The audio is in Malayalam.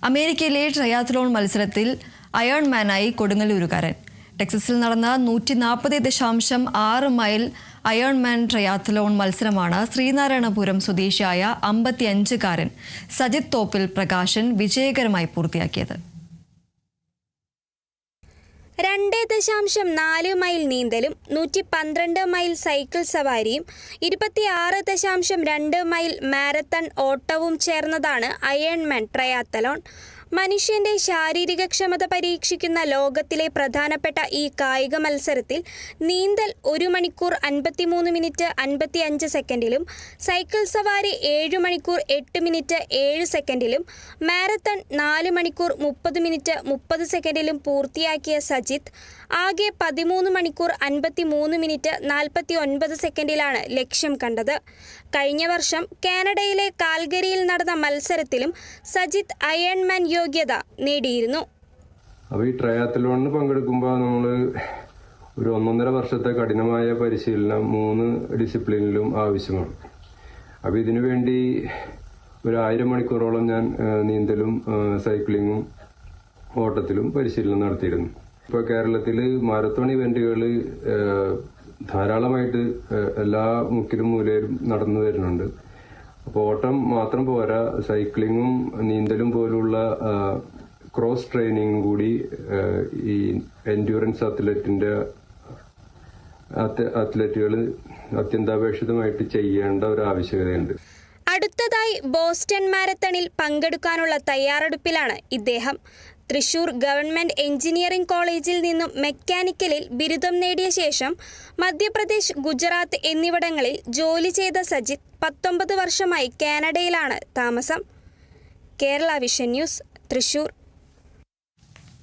അമേരിക്കയിലെ ട്രയാത്ലോൺ മത്സരത്തിൽ അയൺമാനായി കൊടുങ്ങല്ലൂരുകാരൻ. ടെക്സസിൽ നടന്ന 140.6 മൈൽ അയൺമാൻ ട്രയാത്ലോൺ മത്സരമാണ് ശ്രീനാരായണപുരം സ്വദേശിയായ 55-കാരൻ സജിത് തോപ്പിൽ പ്രകാശൻ വിജയകരമായി പൂർത്തിയാക്കിയത്. 2.4 മൈൽ നീന്തലും 112 മൈൽ സൈക്കിൾ സവാരിയും 26.2 മൈൽ മാരത്തൺ ഓട്ടവും ചേർന്നതാണ് അയൺമാൻ ട്രയാത്തലോൺ. മനുഷ്യന്റെ ശാരീരികക്ഷമത പരീക്ഷിക്കുന്ന ലോകത്തിലെ പ്രധാനപ്പെട്ട ഈ കായിക മത്സരത്തിൽ നീന്തൽ 1 മണിക്കൂർ 53 മിനിറ്റ് 55 സെക്കൻഡിലും സൈക്കിൾ സവാരി 7 മണിക്കൂർ 8 മിനിറ്റ് 7 സെക്കൻഡിലും മാരത്തൺ 4 മണിക്കൂർ 30 മിനിറ്റ് 30 സെക്കൻഡിലും പൂർത്തിയാക്കിയ സജിത്ത് ആകെ 13 മണിക്കൂർ 53 മിനിറ്റ് 49 സെക്കൻഡിലാണ് ലക്ഷ്യം കണ്ടത്. കഴിഞ്ഞ വർഷം കാനഡയിലെ കാൽഗരിയിൽ നടന്ന മത്സരത്തിലും സജിത്ത് അയൺമാൻ യോഗ്യത നേടിയിരുന്നു. അപ്പോൾ ഈ ട്രയാത്തലോണിന് പങ്കെടുക്കുമ്പോൾ നമ്മൾ ഒരു 1.5 വർഷത്തെ കഠിനമായ പരിശീലനം 3 ഡിസിപ്ലിനിലും ആവശ്യമാണ്. അപ്പോൾ ഇതിനു വേണ്ടി ഒരു 1000 മണിക്കൂറോളം ഞാൻ നീന്തലും സൈക്ലിങ്ങും ഓട്ടത്തിലും പരിശീലനം നടത്തിയിരുന്നു. ഇപ്പോൾ കേരളത്തിൽ മാരത്തോൺ ഇവന്റുകൾ ധാരാളമായിട്ട് എല്ലാ മുക്കിലും മൂലയിലും നടന്നു വരുന്നുണ്ട്. അപ്പോൾ ഓട്ടം മാത്രം പോരാ, സൈക്ലിങ്ങും നീന്തലും പോലുള്ള ക്രോസ് ട്രെയിനിങ്ങും കൂടി ഈ എൻഡ്യൂറൻസ് അത്ലറ്റുകൾ അത്യന്താപേക്ഷിതമായിട്ട് ചെയ്യേണ്ട ഒരു ആവശ്യകതയുണ്ട്. അടുത്തതായി ബോസ്റ്റൺ മാരത്തണിൽ പങ്കെടുക്കാനുള്ള തയ്യാറെടുപ്പിലാണ് ഇദ്ദേഹം. തൃശൂർ ഗവൺമെന്റ് എഞ്ചിനീയറിംഗ് കോളേജിൽ നിന്നും മെക്കാനിക്കലിൽ ബിരുദം നേടിയ ശേഷം മധ്യപ്രദേശ്, ഗുജറാത്ത് എന്നിവിടങ്ങളിൽ ജോലി ചെയ്ത സജിത്ത് 19 വർഷമായി കാനഡയിലാണ് താമസം. Kerala vision news, Thrissur.